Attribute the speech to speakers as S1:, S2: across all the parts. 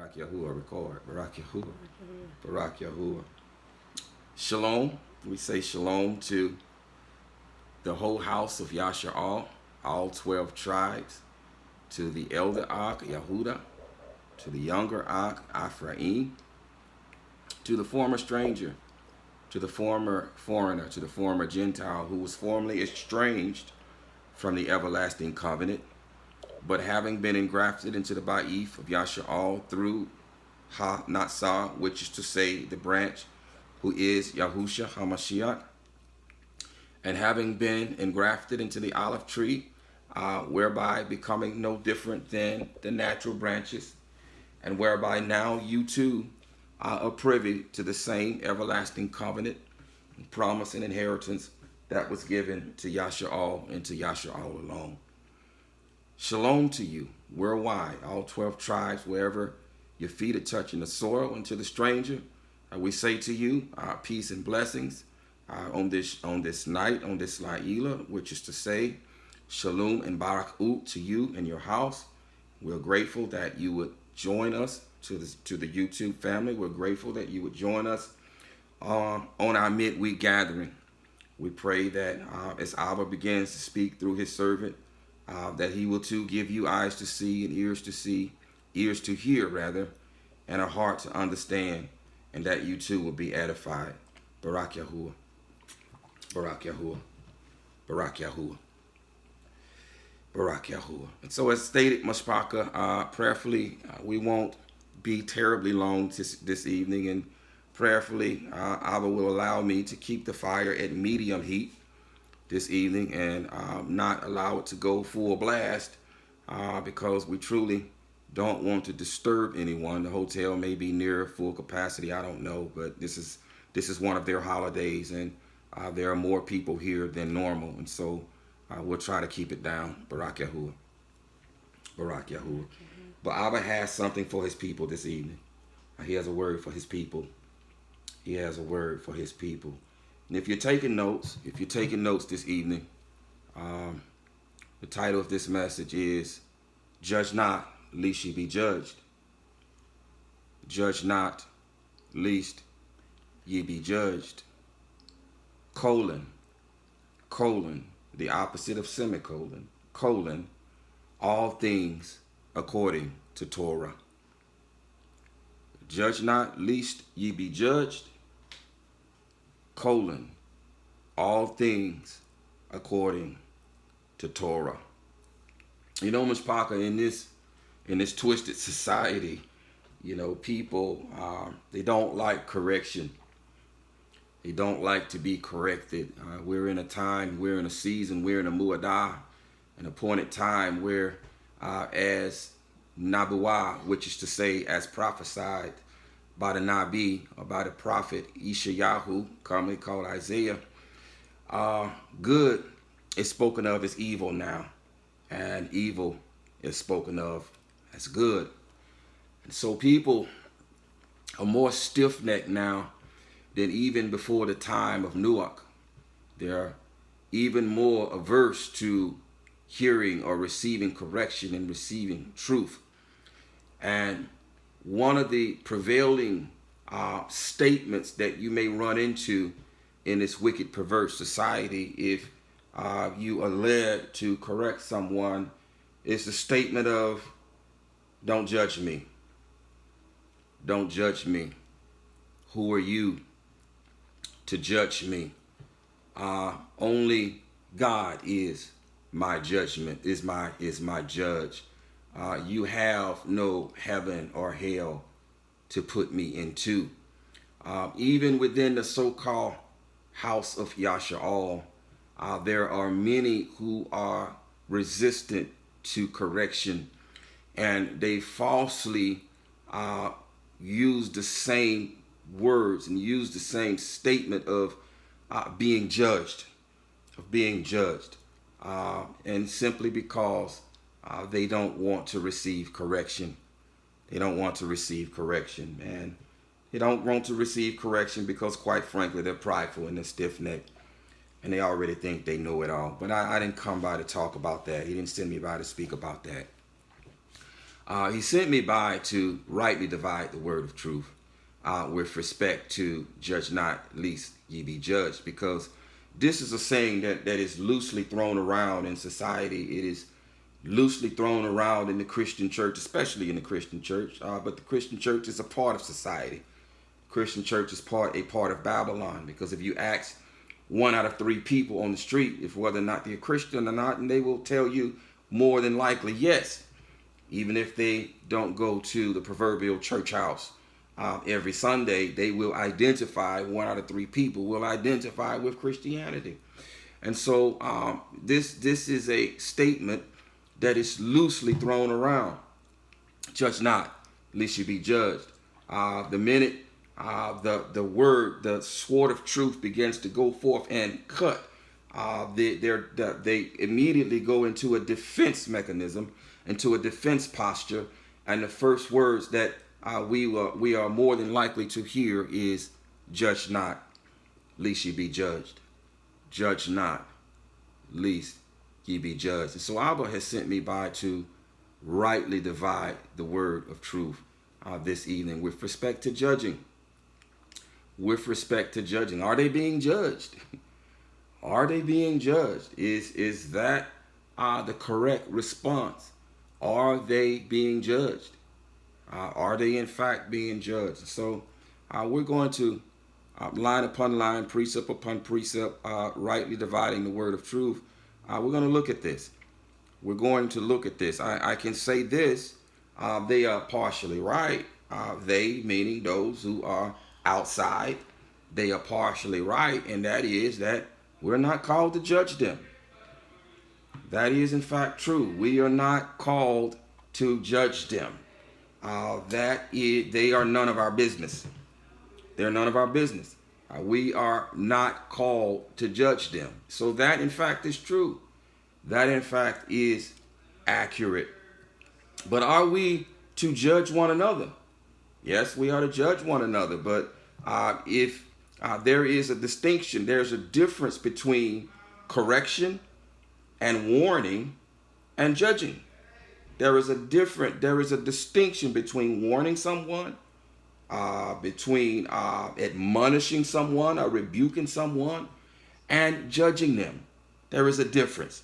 S1: Barak Yahuwah, record. Barak Yahuwah. Barak Yahuwah. Shalom. We say shalom to the whole house of Yasha'al, all 12 tribes, to the elder Ak, Yehuda, to the younger Ak, Ephraim, to the former stranger, to the former foreigner, to the former Gentile who was formerly estranged from the everlasting covenant, but having been engrafted into the Ba'if of Yasha'al through Ha-Natsah, which is to say the branch who is Yahushua HaMashiach, and having been engrafted into the olive tree, whereby becoming no different than the natural branches, and whereby now you too are privy to the same everlasting covenant, and promise, and inheritance that was given to Yasha'al and to Yasha'al alone. Shalom to you, worldwide, all 12 tribes, wherever your feet are touching the soil, and to the stranger, we say to you, peace and blessings on this night, on this La'ila, which is to say, shalom and barakut to you and your house. We're grateful that you would join us to the YouTube family. We're grateful that you would join us on our midweek gathering. We pray that as Abba begins to speak through his servant, that he will too give you eyes to see and ears to hear rather, and a heart to understand, and that you too will be edified. Barak Yahuwah. Barak Yahuwah. Barak Yahuwah. Barak Yahuwah. And so as stated, Mashpaka, prayerfully, we won't be terribly long this evening, and prayerfully, Abba will allow me to keep the fire at medium heat this evening and not allow it to go full blast because we truly don't want to disturb anyone. The hotel may be near full capacity, I don't know, but this is one of their holidays, and there are more people here than normal, and so we'll try to keep it down. Barak Yahuwah. Barak Yahuwah. But Abba has something for his people this evening. He has a word for his people. He has a word for his people. And if you're taking notes this evening, the title of this message is Judge Not, Lest Ye Be Judged. Judge not, lest ye be judged. Colon, the opposite of semicolon, colon, all things according to Torah. Judge not, lest ye be judged. Colon, all things according to Torah. You know, Mishpaka, in this twisted society, you know, people, they don't like correction. They don't like to be corrected. We're in a time, we're in a season, we're in a muadah, an appointed time where as Nabuah, which is to say as prophesied by the Nabi, or by the prophet Ishayahu, commonly called Isaiah, good is spoken of as evil now, and evil is spoken of as good. And so people are more stiff-necked now than even before the time of Nuach. They're even more averse to hearing or receiving correction and receiving truth. And one of the prevailing statements that you may run into in this wicked, perverse society, if you are led to correct someone, is the statement of, don't judge me. Don't judge me. Who are you to judge me? Only God is my judgment, is my judge. You have no heaven or hell to put me into. Even within the so-called house of Yasha'al, there are many who are resistant to correction, and they falsely use the same words and use the same statement of being judged, and simply because they don't want to receive correction. They don't want to receive correction, and they don't want to receive correction because, quite frankly, they're prideful and they're stiff-necked, and they already think they know it all. But I didn't come by to talk about that. He didn't send me by to speak about that. He sent me by to rightly divide the word of truth with respect to judge not, lest ye be judged, because this is a saying that is loosely thrown around in society. It is loosely thrown around in the Christian church, especially in the Christian church. But the Christian church is a part of society. Christian church is a part of Babylon, because if you ask 1 out of 3 people on the street if whether or not they're Christian or not, and they will tell you more than likely yes, even if they don't go to the proverbial church house every Sunday. They will identify, 1 out of 3 people will identify with Christianity. And so this is a statement that is loosely thrown around. Judge not, lest you be judged. The minute the word, the sword of truth begins to go forth and cut, they immediately go into a defense mechanism, into a defense posture. And the first words that we are more than likely to hear is, judge not, lest ye be judged. Judge not, lest ye be judged. And so Abba has sent me by to rightly divide the word of truth this evening with respect to judging. With respect to judging, are they being judged? Are they being judged? Is that the correct response? Are they being judged? Are they in fact being judged? So we're going to line upon line, precept upon precept, rightly dividing the word of truth. We're going to look at this. We're going to look at this. I can say this, they are partially right. They, meaning those who are outside, they are partially right, and that is that we're not called to judge them. That is in fact true. We are not called to judge them. They are none of our business. They're none of our business. We are not called to judge them. So that in fact is true. That in fact is accurate. But are we to judge one another? Yes, we are to judge one another. But if there is a distinction, there's a difference between correction and warning and judging. There is a distinction between warning someone, between admonishing someone or rebuking someone, and judging them. There is a difference.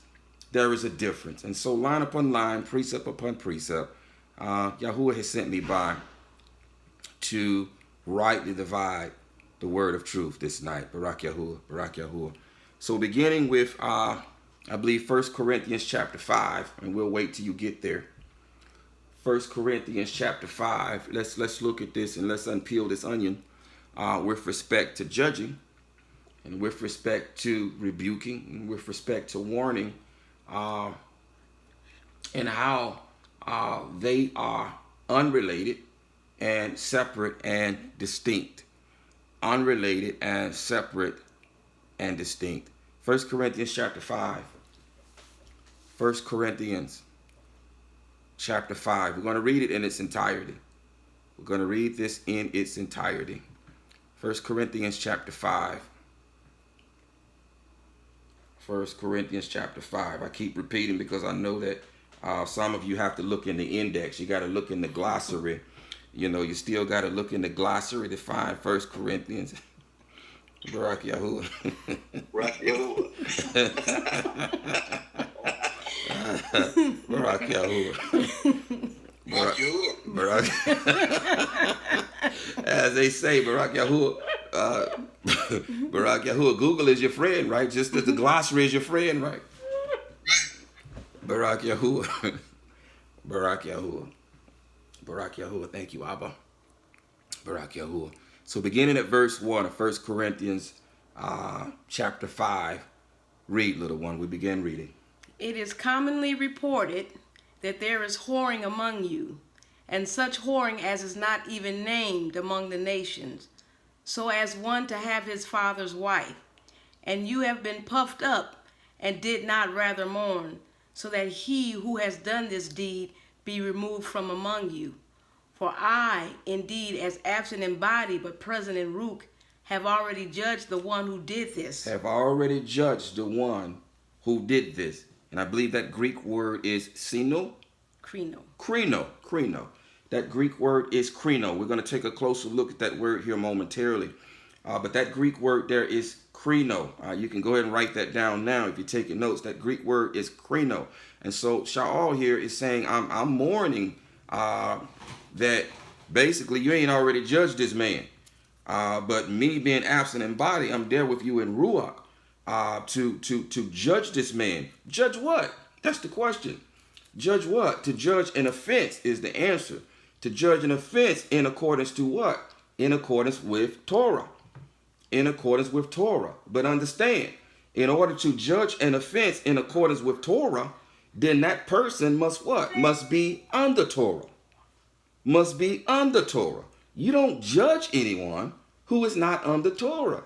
S1: There is a difference. And so line upon line, precept upon precept, Yahuwah has sent me by to rightly divide the word of truth this night. Barak Yahuwah, Barak Yahuwah. So beginning with, I believe, 1 Corinthians chapter 5, and we'll wait till you get there. 1 Corinthians chapter 5. Let's look at this and let's unpeel this onion with respect to judging, and with respect to rebuking, and with respect to warning, and how they are unrelated and separate and distinct. Unrelated and separate and distinct. 1 Corinthians chapter 5. 1 Corinthians chapter 5. We're going to read it in its entirety. We're going to read this in its entirety. 1 Corinthians chapter 5. 1 Corinthians chapter 5. I keep repeating because I know that some of you have to look in the index. You got to look in the glossary. You know, you still got to look in the glossary to find 1 Corinthians. Barak Yahuwah.
S2: Barak Yahuwah.
S1: Barak Yahuwah. Barak. As they say, Barak Yahuwah. Barak Yahuwah. Google is your friend, right? Just as the glossary is your friend, right? Barak Yahuwah. Barak Yahuwah. Barak Yahuwah. Thank you, Abba. Barak Yahuwah. So beginning at verse 1 of 1 Corinthians chapter 5, read, little one. We begin reading.
S3: It is commonly reported that there is whoring among you, and such whoring as is not even named among the nations, so as one to have his father's wife. And you have been puffed up and did not rather mourn, so that he who has done this deed be removed from among you. For I, indeed, as absent in body but present in Ruach, have already judged the one who did this.
S1: Have already judged the one who did this. And I believe that Greek word is sino.
S3: Krino.
S1: Krino. That Greek word is krino. We're going to take a closer look at that word here momentarily. But that Greek word there is krino. You can go ahead and write that down now if you're taking notes. That Greek word is krino. And so Shaul here is saying, I'm mourning that basically you ain't already judged this man. But me being absent in body, I'm there with you in Ruach to judge this man. Judge what? That's the question. Judge what? To judge an offense is the answer. To judge an offense in accordance to what? In accordance with Torah. In accordance with Torah. But understand, in order to judge an offense in accordance with Torah, then that person must what? Must be under Torah. Must be under Torah. You don't judge anyone who is not under Torah.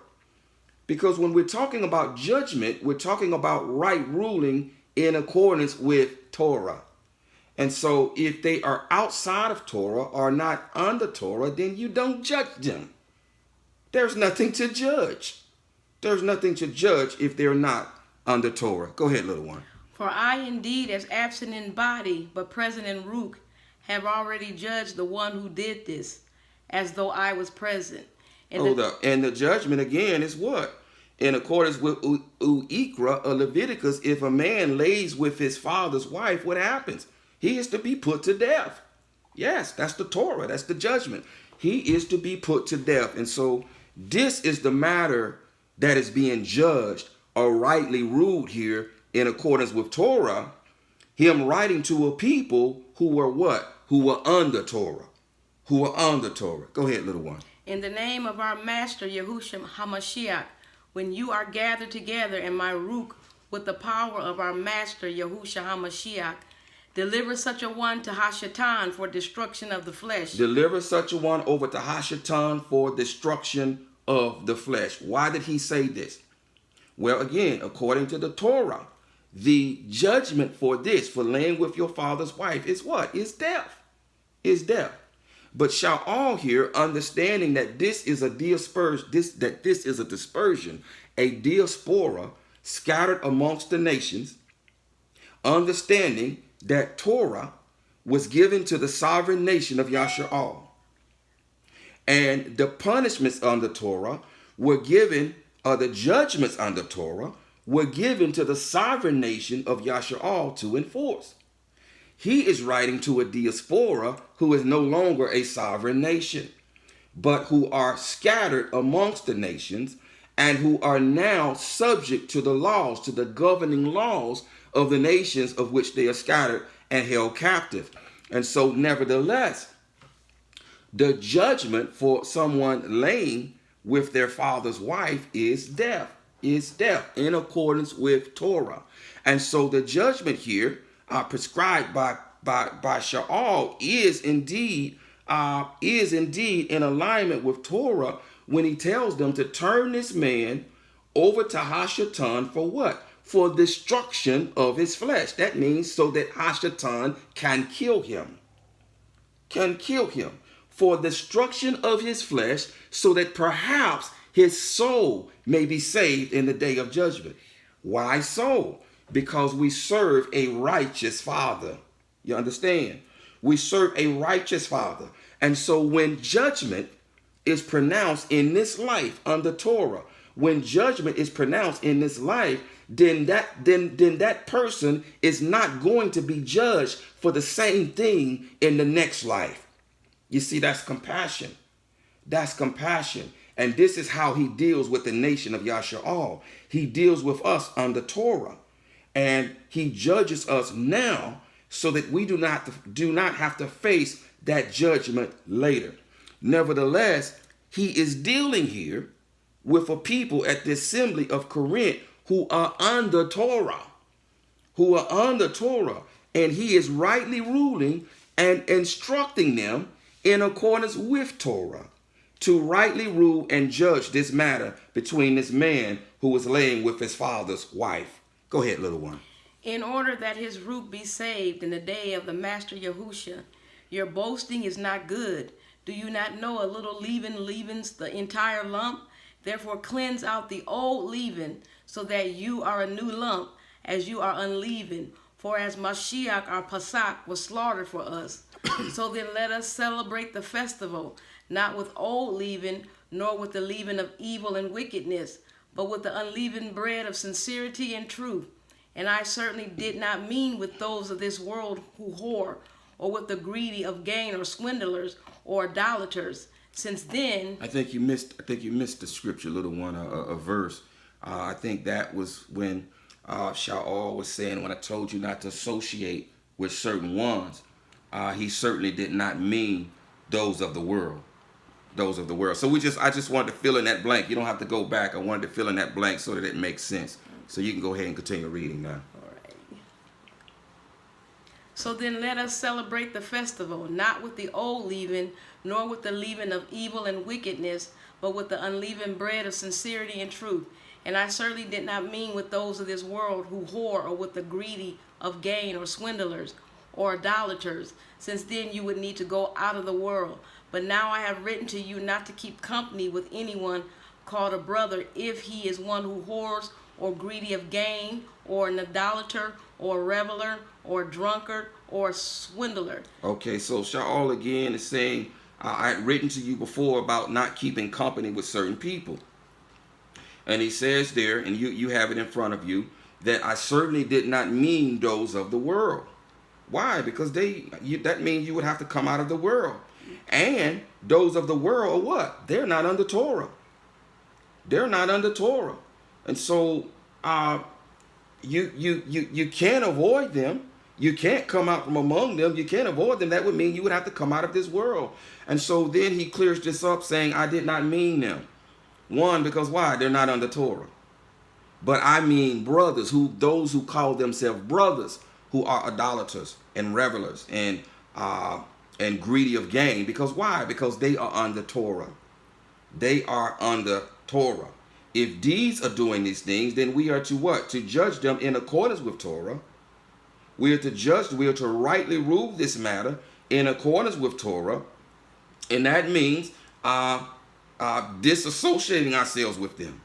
S1: Because when we're talking about judgment, we're talking about right ruling in accordance with Torah. And so if they are outside of Torah or not under Torah, then you don't judge them. There's nothing to judge. There's nothing to judge if they're not under Torah. Go ahead, little one.
S3: For I indeed, as absent in body, but present in Ruach, have already judged the one who did this, as though I was present.
S1: Hold up. And the judgment again is what? In accordance with Uikra or Leviticus, if a man lays with his father's wife, what happens? He is to be put to death. Yes, that's the Torah. That's the judgment. He is to be put to death. And so this is the matter that is being judged or rightly ruled here in accordance with Torah. Him writing to a people who were what? Who were under Torah. Who were under Torah. Go ahead, little one.
S3: In the name of our Master, Yahushua HaMashiach, when you are gathered together in my Ruach with the power of our Master, Yahushua HaMashiach, deliver such a one to Hashatan for destruction of the flesh.
S1: Deliver such a one over to Hashatan for destruction of the flesh. Why did he say this? Well, again, according to the Torah, the judgment for this, for laying with your father's wife, is what? Is death. Is death. But shall all here, understanding that this is a dispersion, a diaspora scattered amongst the nations, understanding that Torah was given to the sovereign nation of Yasha'al. And the punishments under Torah were given, or the judgments under Torah were given to the sovereign nation of Yasha'al to enforce. He is writing to a diaspora who is no longer a sovereign nation, but who are scattered amongst the nations and who are now subject to the laws, to the governing laws of the nations of which they are scattered and held captive. And so nevertheless, the judgment for someone laying with their father's wife is death, in accordance with Torah. And so the judgment here prescribed by Shaul is indeed in alignment with Torah when he tells them to turn this man over to Hashatan for what? For destruction of his flesh. That means so that Hashatan can kill him. For destruction of his flesh, so that perhaps his soul may be saved in the day of judgment. Why so? Because we serve a righteous Father. You understand? We serve a righteous Father. And so when judgment is pronounced in this life under Torah, when judgment is pronounced in this life, then that person is not going to be judged for the same thing in the next life. You see, that's compassion. That's compassion. And this is how he deals with the nation of Yasha'al. He deals with us under Torah. And he judges us now so that we do not have to face that judgment later. Nevertheless, he is dealing here with a people at the assembly of Corinth who are under Torah. And he is rightly ruling and instructing them in accordance with Torah to rightly rule and judge this matter between this man who was laying with his father's wife. Go ahead, little one.
S3: In order that his root be saved in the day of the Master Yahushua, your boasting is not good. Do you not know a little leaven leavens the entire lump? Therefore cleanse out the old leaven, so that you are a new lump, as you are unleavened. For as Mashiach, our Pesach, was slaughtered for us, so then let us celebrate the festival, not with old leaven, nor with the leaven of evil and wickedness, but with the unleavened bread of sincerity and truth. And I certainly did not mean with those of this world who whore, or with the greedy of gain, or swindlers, or idolaters. Since then,
S1: I think you missed the scripture, little one, a verse. I think that was when Shaul was saying, when I told you not to associate with certain ones, he certainly did not mean those of the world. Those of the world. So I just wanted to fill in that blank. You don't have to go back. I wanted to fill in that blank so that it makes sense. So you can go ahead and continue reading now.
S3: all right. So then let us celebrate the festival, not with the old leaven, nor with the leaven of evil and wickedness, but with the unleavened bread of sincerity and truth. And I certainly did not mean with those of this world who whore, or with the greedy of gain, or swindlers, or idolaters, since then you would need to go out of the world. But now I have written to you not to keep company with anyone called a brother, if he is one who whores, or greedy of gain, or an idolater, or a reveler, or a drunkard, or a swindler.
S1: Okay, so Shaul again is saying, I had written to you before about not keeping company with certain people. And he says there, and you have it in front of you, that I certainly did not mean those of the world. Why? Because that means you would have to come out of the world. And those of the world are what? They're not under Torah. They're not under Torah. And so you can't avoid them. You can't come out from among them. You can't avoid them. That would mean you would have to come out of this world. And so then he clears this up saying, I did not mean them. One, because why? They're not under Torah. But I mean brothers, those who call themselves brothers, who are idolaters and revelers and greedy of gain. Because why? Because they are under Torah. They are under Torah. If these are doing these things, then we are to what? To judge them in accordance with Torah. We are to judge, we are to rightly rule this matter in accordance with Torah. And that means disassociating ourselves with them.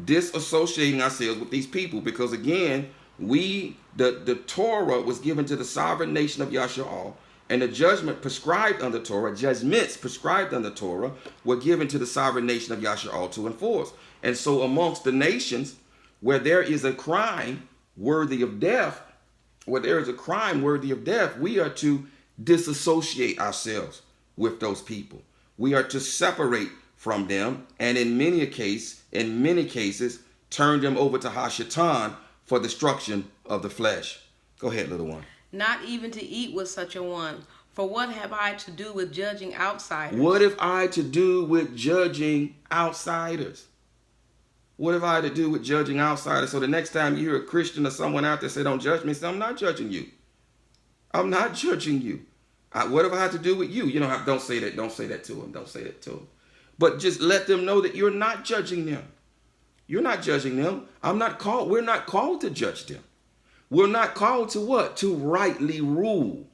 S1: Disassociating ourselves with these people. Because again, the Torah was given to the sovereign nation of Yashar'al, and the judgment prescribed under Torah, judgments prescribed under Torah, were given to the sovereign nation of Yashar'al to enforce. And so amongst the nations where there is a crime worthy of death, we are to disassociate ourselves with those people. We are to separate from them, and in many cases, turn them over to Hashatan for destruction of the flesh. Go ahead, little one.
S3: Not even to eat with such a one. For what have I to do with judging outsiders?
S1: What have I to do with judging outsiders? What have I to do with judging outsiders? So the next time you hear a Christian or someone out there say, don't judge me, say, I'm not judging you. I'm not judging you. What have I to do with you? You don't say that. Don't say that to them. Don't say that to them. But just let them know that you're not judging them. You're not judging them. We're not called to judge them. We're not called to what? To rightly rule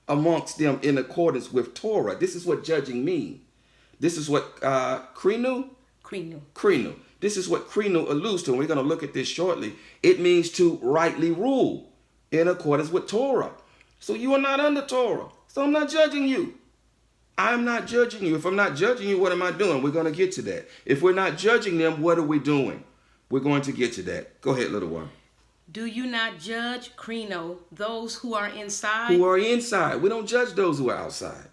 S1: amongst them in accordance with Torah. This is what judging means. This is what krinu. This is what krinu alludes to, and we're going to look at this shortly. It means to rightly rule in accordance with Torah. So you are not under Torah. So I'm not judging you. I'm not judging you. If I'm not judging you, what am I doing? We're going to get to that. If we're not judging them, what are we doing? We're going to get to that. Go ahead, little one.
S3: Do you not judge, krino, those who are inside?
S1: Who are inside. We don't judge those who are outside.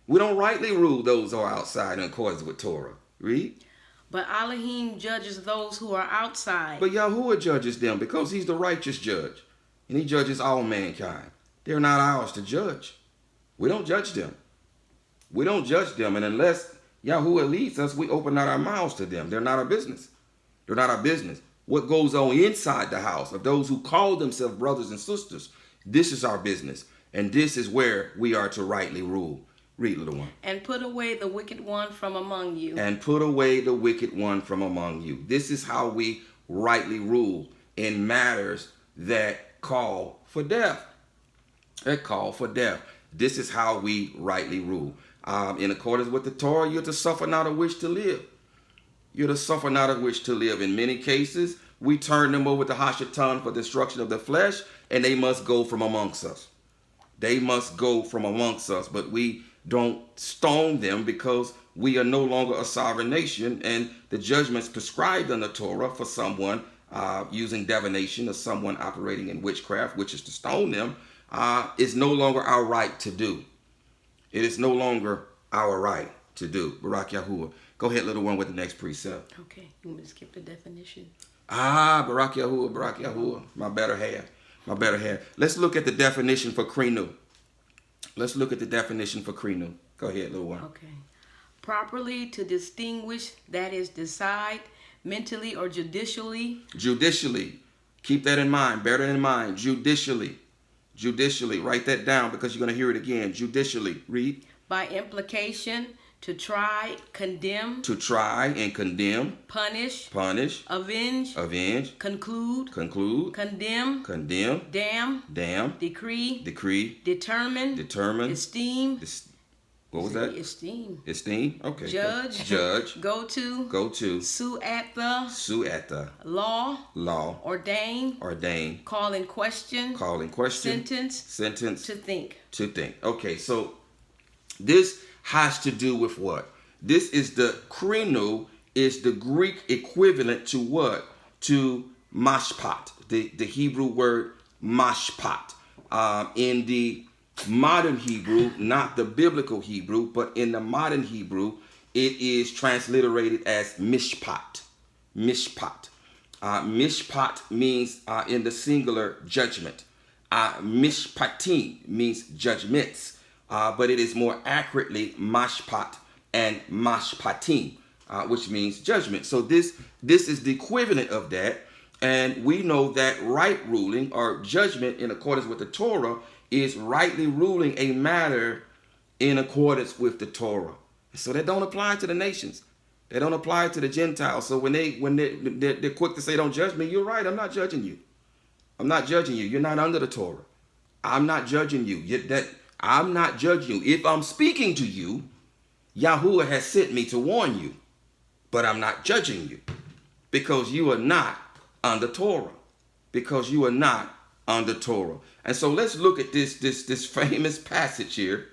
S1: We don't rightly rule those who are outside in accordance with Torah. Read.
S3: But Elohim judges those who are outside.
S1: But Yahuwah judges them because he's the righteous judge. And he judges all mankind. They're not ours to judge. We don't judge them. We don't judge them. And unless Yahuwah leads us, we open not our mouths to them. They're not our business. They're not our business. What goes on inside the house of those who call themselves brothers and sisters, this is our business. And this is where we are to rightly rule. Read, little one.
S3: And put away the wicked one from among you.
S1: And put away the wicked one from among you. This is how we rightly rule in matters that call for death. This is how we rightly rule. In accordance with the Torah, you're to suffer not a wish to live. You're to suffer not a wish to live. In many cases, We turn them over to Hashatan for destruction of the flesh, and they must go from amongst us. They must go from amongst us, but we don't stone them because we are no longer a sovereign nation, and the judgments prescribed in the Torah for someone using divination or someone operating in witchcraft, which is to stone them, is no longer our right to do. It is no longer our right to do. Barak Yahuwah. Go ahead, little one, with the next precept.
S3: Okay, you want me to skip the definition?
S1: Barak Yahuwah, Barak Yahuwah. My better half. My better half. Let's look at the definition for krinu. Let's look at the definition for krinu. Go ahead, little one.
S3: Okay. Properly to distinguish, that is, decide, mentally or judicially.
S1: Judicially. Keep that in mind. Bear that in mind. Judicially. Judicially. Write that down because you're going to hear it again. Judicially. Read.
S3: By implication, to try, condemn.
S1: To try and condemn.
S3: Punish.
S1: Punish.
S3: Avenge.
S1: Avenge.
S3: Conclude.
S1: Conclude.
S3: Condemn.
S1: Condemn.
S3: Damn.
S1: Damn.
S3: Decree.
S1: Decree.
S3: Determine.
S1: Determine.
S3: Esteem.
S1: What was that?
S3: Esteem.
S1: Esteem. Okay.
S3: Judge.
S1: Judge.
S3: Go to.
S1: Go to.
S3: Sue at the.
S1: Sue at the.
S3: Law.
S1: Law.
S3: Ordain.
S1: Ordain.
S3: Call in question.
S1: Call in question.
S3: Sentence.
S1: Sentence.
S3: To think.
S1: To think. Okay, so this has to do with what? This is the krinu, is the Greek equivalent to what? To mashpat, the Hebrew word mashpat. In the modern Hebrew, not the biblical Hebrew, but in the modern Hebrew, it is transliterated as mishpat. Mishpat. Mishpat means in the singular judgment. Mishpatim means judgments, but it is more accurately mashpat and mashpatim, which means judgment. So this is the equivalent of that, and we know that right ruling or judgment in accordance with the Torah is rightly ruling a matter in accordance with the Torah. So that don't apply to the nations. They don't apply to the Gentiles. So when they're quick to say, "Don't judge me," you're right. I'm not judging you. I'm not judging you. You're not under the Torah. I'm not judging you. I'm not judging you. If I'm speaking to you, Yahuwah has sent me to warn you, but I'm not judging you because you are not under Torah. Because you are not under Torah. And so let's look at this famous passage here.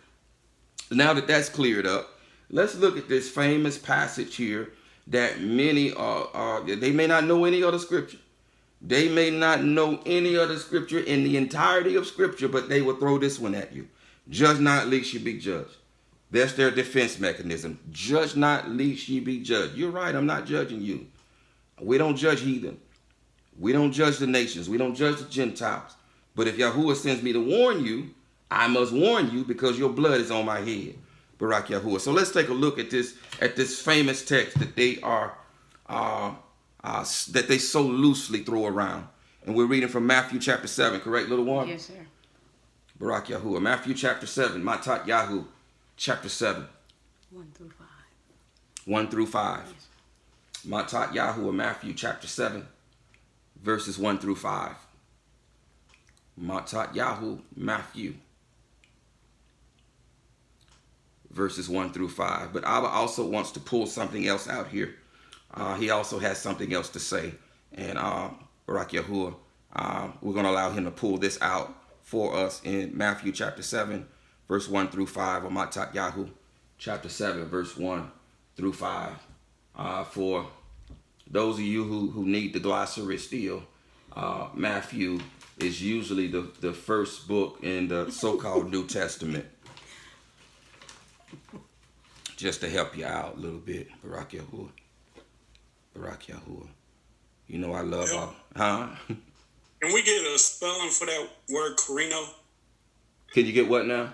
S1: Now that that's cleared up, let's look at this famous passage here that many they may not know any other scripture. They may not know any other scripture in the entirety of scripture, but they will throw this one at you. Judge not, lest you be judged. That's their defense mechanism. Judge not, lest ye be judged. You're right, I'm not judging you. We don't judge heathen. We don't judge the nations. We don't judge the Gentiles. But if Yahuwah sends me to warn you, I must warn you because your blood is on my head. Barak Yahuwah. So let's take a look at this famous text that they that they so loosely throw around. And we're reading from Matthew chapter 7, correct, little one?
S3: Yes, sir.
S1: Barak Yahuwah. Matthew chapter 7, Matat Yahu, chapter 7.
S3: 1 through 5.
S1: 1 through 5.
S3: Yes.
S1: Matat Yahuwah, Matthew chapter 7, verses 1 through 5. Matat Yahu, Matthew, verses 1 through 5. But Abba also wants to pull something else out here. He also has something else to say. And Barak Yahuwah, we're going to allow him to pull this out for us in Matthew chapter 7, verse 1 through 5, or Matat Yahu, chapter 7, verse 1 through 5. For those of you who need the glossary still, Matthew is usually the first book in the so-called New Testament. Just to help you out a little bit, Barak Yahuwah. Barak Yahuwah. You know I love all. Huh?
S2: Can we get a spelling for that word Carino?
S1: Can you get what now?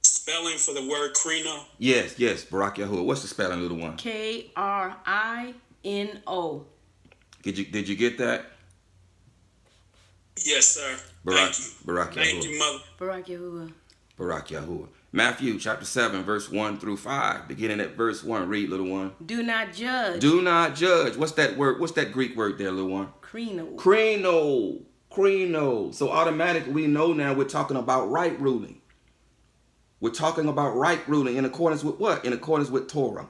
S2: Spelling for the word Carino?
S1: Yes, Barak Yahuwah. What's the spelling, little one?
S3: Krino.
S1: Did you get that?
S2: Yes, sir.
S1: Barak,
S2: Thank you.
S1: Barak Yahuwah.
S2: Thank you, mother.
S3: Barak Yahuwah.
S1: Barak Yahuwah. Matthew chapter 7, verse 1 through 5. Beginning at verse 1. Read, little one.
S3: Do not judge.
S1: Do not judge. What's that word? What's that Greek word there, little one?
S3: Krino.
S1: Krino. So automatically we know now we're talking about right ruling. We're talking about right ruling in accordance with what? In accordance with Torah.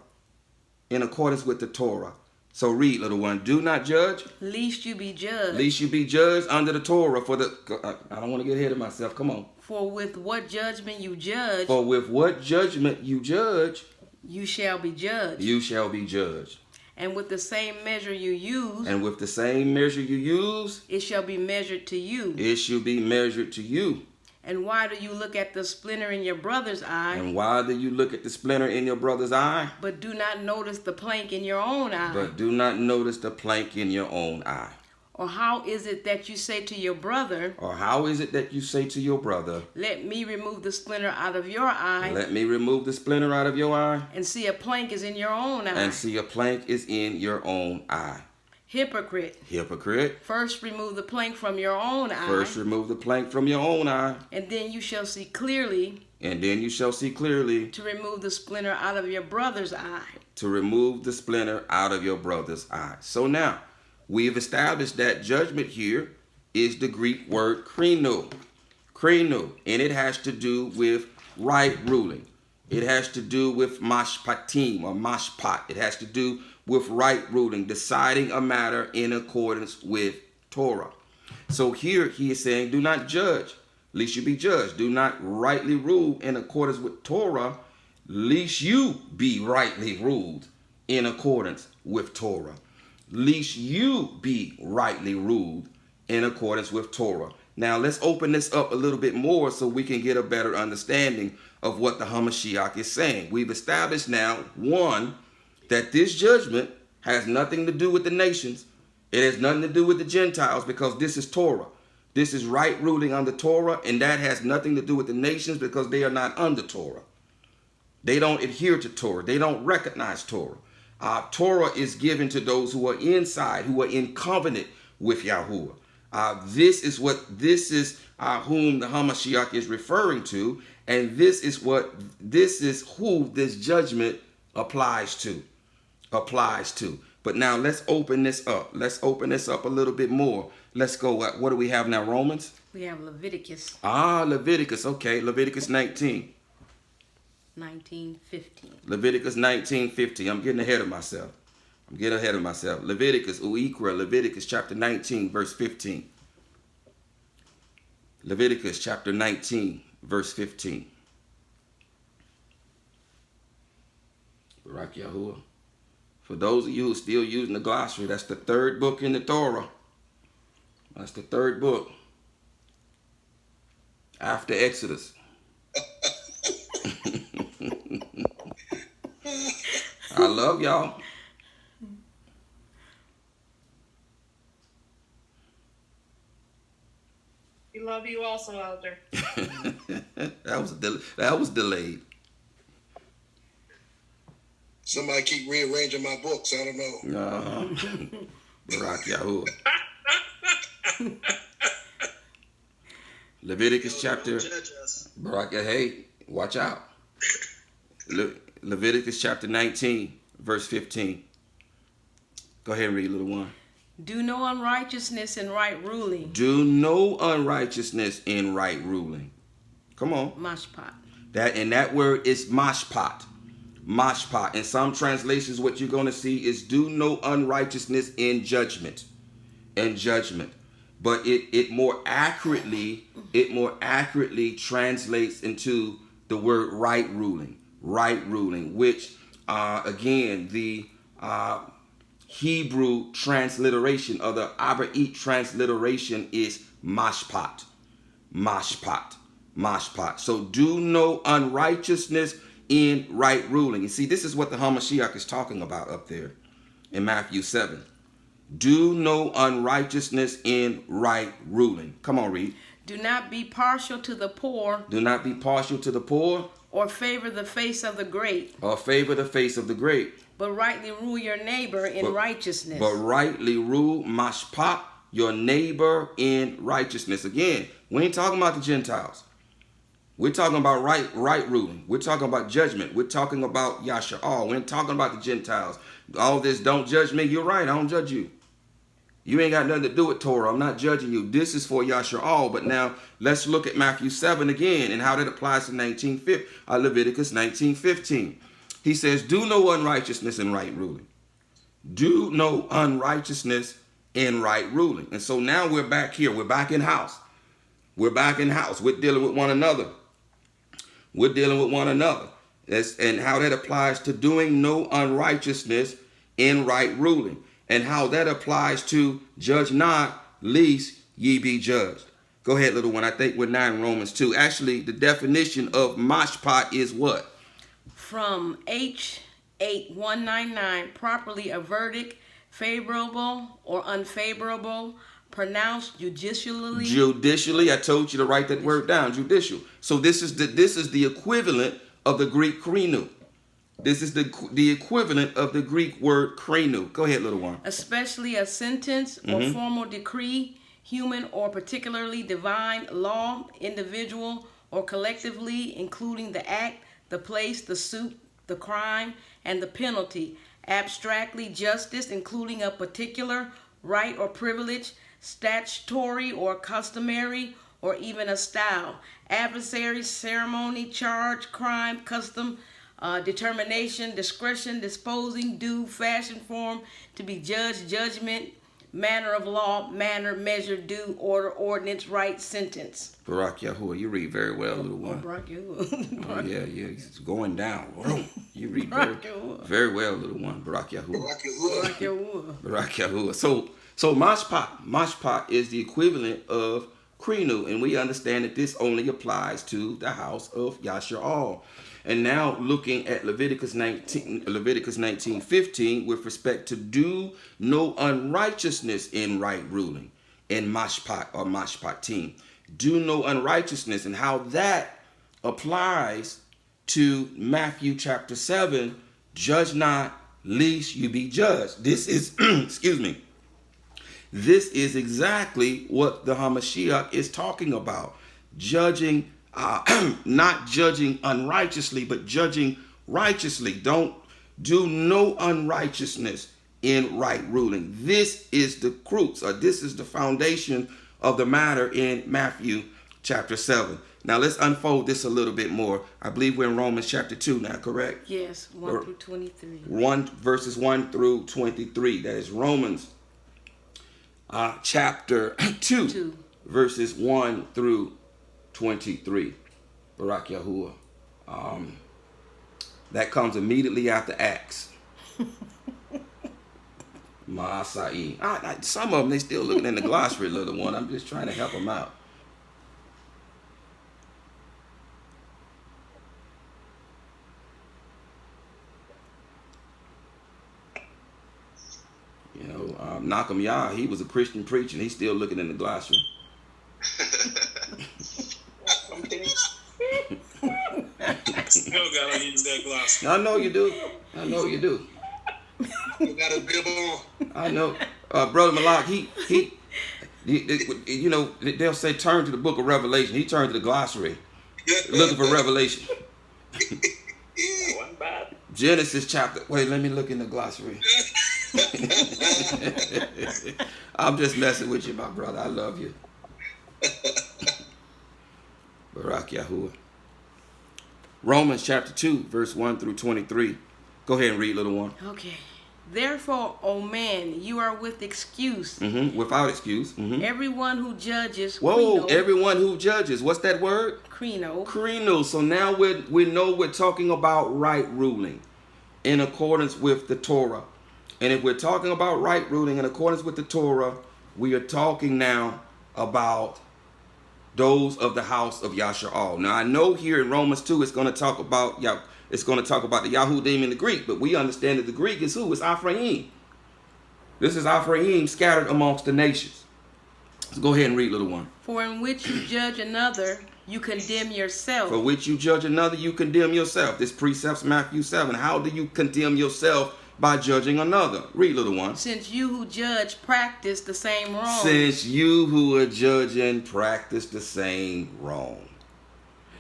S1: In accordance with the Torah. So read, little one. Do not judge,
S3: lest you be judged.
S1: lest you be judged under the Torah. I don't want to get ahead of myself. Come on.
S3: For with what judgment you judge,
S1: For with what judgment you judge,
S3: you shall be judged.
S1: you shall be judged.
S3: And with the same measure you use,
S1: And with the same measure you use,
S3: it shall be measured to you.
S1: it shall be measured to you.
S3: And why do you look at the splinter in your brother's eye,
S1: And why do you look at the splinter in your brother's eye,
S3: but do not notice the plank in your own eye?
S1: but do not notice the plank in your own eye?
S3: Or how is it that you say to your brother,
S1: Or how is it that you say to your brother,
S3: let me remove the splinter out of your eye,
S1: let me remove the splinter out of your eye,
S3: and see a plank is in your own eye?
S1: and see a plank is in your own eye?
S3: Hypocrite.
S1: Hypocrite.
S3: First remove the plank from your own eye,
S1: First remove the plank from your own eye,
S3: and then you shall see clearly
S1: and then you shall see clearly
S3: to remove the splinter out of your brother's eye.
S1: to remove the splinter out of your brother's eye. So now, we've established that judgment here is the Greek word krino. Krino, and it has to do with right ruling. It has to do with mashpatim or mashpat. It has to do with right ruling, deciding a matter in accordance with Torah. So here he is saying, do not judge, lest you be judged. Do not rightly rule in accordance with Torah, lest you be rightly ruled in accordance with Torah. Lest you be rightly ruled in accordance with Torah. Now let's open this up a little bit more so we can get a better understanding of what the Hamashiach is saying. We've established now, one, that this judgment has nothing to do with the nations. It has nothing to do with the Gentiles, because this is Torah. This is right ruling under Torah, and that has nothing to do with the nations because they are not under Torah. They don't adhere to Torah. They don't recognize Torah. Torah is given to those who are inside, who are in covenant with Yahuwah. This is whom the Hamashiach is referring to, and this is who this judgment applies to. But now let's open this up. Let's open this up a little bit more. Let's go. What do we have now? Romans?
S3: We have Leviticus
S1: Leviticus. Okay, Leviticus 19.
S3: 19:15.
S1: Leviticus 19:50. I'm getting ahead of myself. Leviticus, Uikra, Leviticus chapter 19, verse 15. Leviticus chapter 19, verse 15. Barak Yahuwah. For those of you who are still using the glossary, that's the third book in the Torah. That's the third book after Exodus. I love y'all.
S4: We love you also, Elder.
S1: That was delayed.
S5: Somebody keep rearranging my books. I don't know.
S1: Barak Yahuwah. Leviticus chapter. Barak, hey, watch out. Leviticus chapter 19, verse 15. Go ahead and read, little one.
S3: Do no unrighteousness in right ruling.
S1: Do no unrighteousness in right ruling. Come on.
S3: Mashpat.
S1: That word is mashpat. Mashpat. In some translations, what you're going to see is do no unrighteousness in judgment. But it more accurately translates into the word right ruling. Right ruling, which again the Hebrew transliteration or the Abraite transliteration is mashpat. So do no unrighteousness in right ruling. You see, this is what the Hamashiach is talking about up there in Matthew 7. Do no unrighteousness in right ruling. Come on, read.
S3: Do not be partial to the poor.
S1: Do not be partial to the poor.
S3: Or favor the face of the great. But rightly rule your neighbor in righteousness.
S1: But rightly rule, mashpat, your neighbor in righteousness. Again, we ain't talking about the Gentiles. We're talking about right ruling. We're talking about judgment. We're talking about Yasha'al. We ain't talking about the Gentiles. All this, don't judge me. You're right, I don't judge you. You ain't got nothing to do with Torah. I'm not judging you. This is for Yasha'al. But now let's look at Matthew 7 again and how that applies to Leviticus 19:15. He says, do no unrighteousness in right ruling. Do no unrighteousness in right ruling. And so now we're back here. We're back in house. We're back in house. We're dealing with one another. We're dealing with one another. And how that applies to doing no unrighteousness in right ruling. And how that applies to judge not, lest ye be judged. Go ahead, little one. I think we're now in Romans 2. Actually, the definition of mashpat is what?
S3: From H8199, properly a verdict, favorable or unfavorable, pronounced judicially.
S1: Judicially, I told you to write that word down, judicial. So this is the equivalent of the Greek krinu. This is the equivalent of the Greek word krenu. Go ahead, little one.
S3: Especially a sentence or formal decree, human or particularly divine law, individual or collectively, including the act, the place, the suit, the crime, and the penalty. Abstractly, justice, including a particular right or privilege, statutory or customary, or even a style. Adversary, ceremony, charge, crime, custom, determination, discretion, disposing, due, fashion, form, to be judged, judgment, manner of law, manner, measure, due, order, ordinance, right, sentence.
S1: Barak Yahuwah, you read very well, little one.
S3: Barak Yahuwah.
S1: Oh, yeah, it's going down. You read very well, little one. Barak Yahuwah.
S5: Barak Yahuwah.
S3: Barak Yahuwah.
S1: Barak Yahuwah. So mashpat is the equivalent of krinu, and we understand that this only applies to the house of Yasha'al. And now looking at Leviticus 19:15 with respect to do no unrighteousness in right ruling, in mashpat or mashpatim. Do no unrighteousness, and how that applies to Matthew chapter 7, judge not, lest you be judged. This is, excuse me, this is exactly what the Hamashiach is talking about. Judging, not judging unrighteously, but judging righteously. Don't do no unrighteousness in right ruling. This is the crux, or this is the foundation of the matter in Matthew chapter 7. Now let's unfold this a little bit more. I believe we're in Romans chapter 2 now, correct?
S3: Yes, 1 through 23.
S1: Verses 1 through 23. That is Romans chapter 2, verses 1 through 23. Barak Yahuwah. That comes immediately after Acts. Ma'asai. Some of them, they still looking in the glossary, little one. I'm just trying to help them out. You know, Nakam Yah, he was a Christian preacher, and he's still looking in the glossary.
S2: Still gotta use that glossary.
S1: I know you do. I know you do.
S5: You got a bib on.
S1: I know. Brother Malak, he you know, they'll say turn to the book of Revelation. He turned to the glossary, looking for revelation.
S2: Wasn't bad.
S1: Genesis chapter. Wait, let me look in the glossary. I'm just messing with you, my brother. I love you. Barak Yahuwah. Romans chapter 2, verse 1 through 23. Go ahead and read, little one.
S3: Okay. Therefore, O man, you are with excuse.
S1: Without excuse.
S3: Everyone who judges.
S1: Whoa, everyone who judges. What's that word?
S3: Krino.
S1: Krino. So now we know we're talking about right ruling in accordance with the Torah. And if we're talking about right ruling in accordance with the Torah, we are talking now about those of the house of Yasha'al. Now I know here in Romans 2 it's going to talk about the Yahudim in the Greek, but we understand that the Greek is who? It's Ephraim. This is Ephraim scattered amongst the nations. So go ahead and read, little one.
S3: For in which you judge another, you condemn yourself.
S1: For which you judge another, you condemn yourself. This precepts Matthew 7. How do you condemn yourself? By judging another. Read, little one.
S3: Since you who judge practice the same wrong.
S1: Since you who are judging practice the same wrong.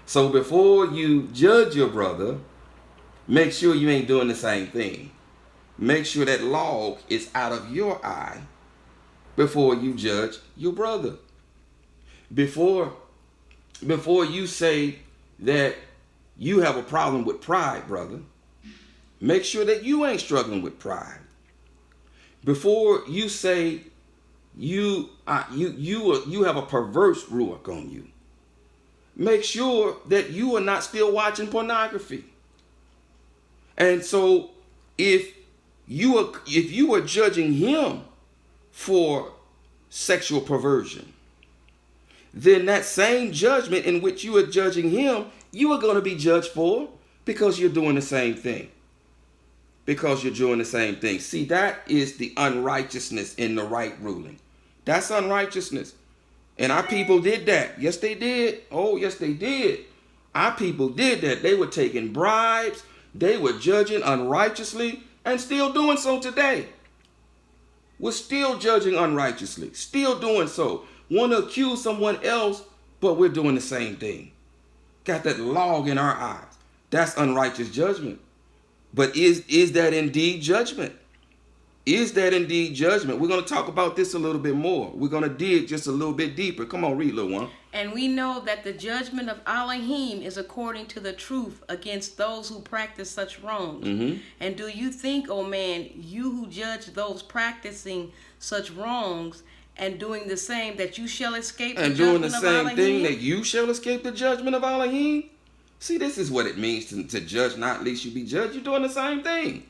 S1: So before you judge your brother, make sure you ain't doing the same thing. Make sure that log is out of your eye before you judge your brother. Before you say that you have a problem with pride, brother, make sure that you ain't struggling with pride. before you say you have a perverse ruach on you, make sure that you are not still watching pornography. And so if you are judging him for sexual perversion, then that same judgment in which you are judging him, you are going to be judged for, because you're doing the same thing. Because you're doing the same thing. See, that is the unrighteousness in the right ruling. That's unrighteousness. And our people did that. Yes, they did. Oh, yes, they did. Our people did that. They were taking bribes. They were judging unrighteously and still doing so today. We're still judging unrighteously, still doing so. Want to accuse someone else, but we're doing the same thing. Got that log in our eyes. That's unrighteous judgment. But is that indeed judgment? Is that indeed judgment? We're going to talk about this a little bit more. We're going to dig just a little bit deeper. Come on, read, little one.
S3: And we know that the judgment of Elohim is according to the truth against those who practice such wrongs.
S1: Mm-hmm.
S3: And do you think, O man, you who judge those practicing such wrongs and doing the same, that you shall escape the judgment of Elohim? And doing the same thing,
S1: that you shall escape the judgment of Elohim? See, this is what it means to judge, not least you be judged. You're doing the same thing.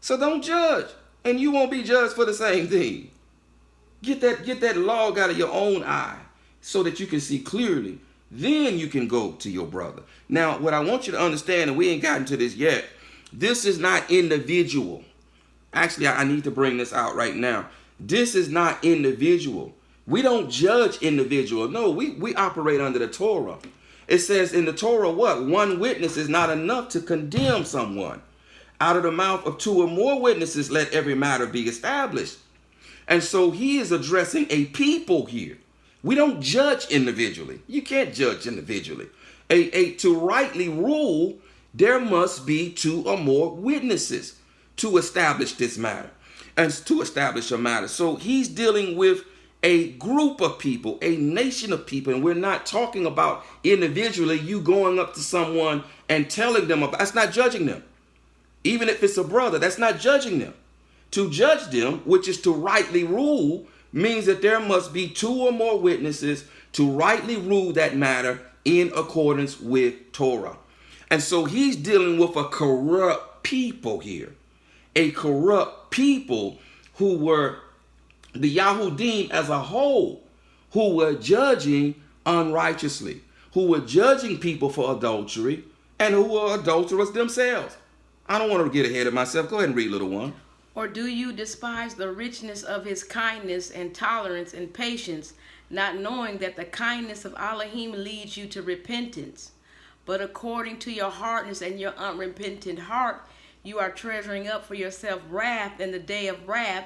S1: So don't judge, and you won't be judged for the same thing. Get that log out of your own eye so that you can see clearly. Then you can go to your brother. Now, what I want you to understand, and we ain't gotten to this yet, this is not individual. Actually, I need to bring this out right now. This is not individual. We don't judge individual. No, we operate under the Torah. It says in the Torah what? One witness is not enough to condemn someone. Out of the mouth of two or more witnesses, let every matter be established. And so he is addressing a people here. We don't judge individually. You can't judge individually. To rightly rule, there must be two or more witnesses to establish this matter and to establish a matter. So he's dealing with a group of people, a nation of people, and we're not talking about individually you going up to someone and telling them about. That's not judging them. Even if it's a brother, that's not judging them. To judge them, which is to rightly rule, means that there must be two or more witnesses to rightly rule that matter in accordance with Torah. And so he's dealing with a corrupt people here, a corrupt people who were the Yahudim as a whole, who were judging unrighteously, who were judging people for adultery, and who were adulterers themselves. I don't want to get ahead of myself. Go ahead and read, little one.
S3: Or do you despise the richness of his kindness and tolerance and patience, not knowing that the kindness of Elohim leads you to repentance? But according to your hardness and your unrepentant heart, you are treasuring up for yourself wrath in the day of wrath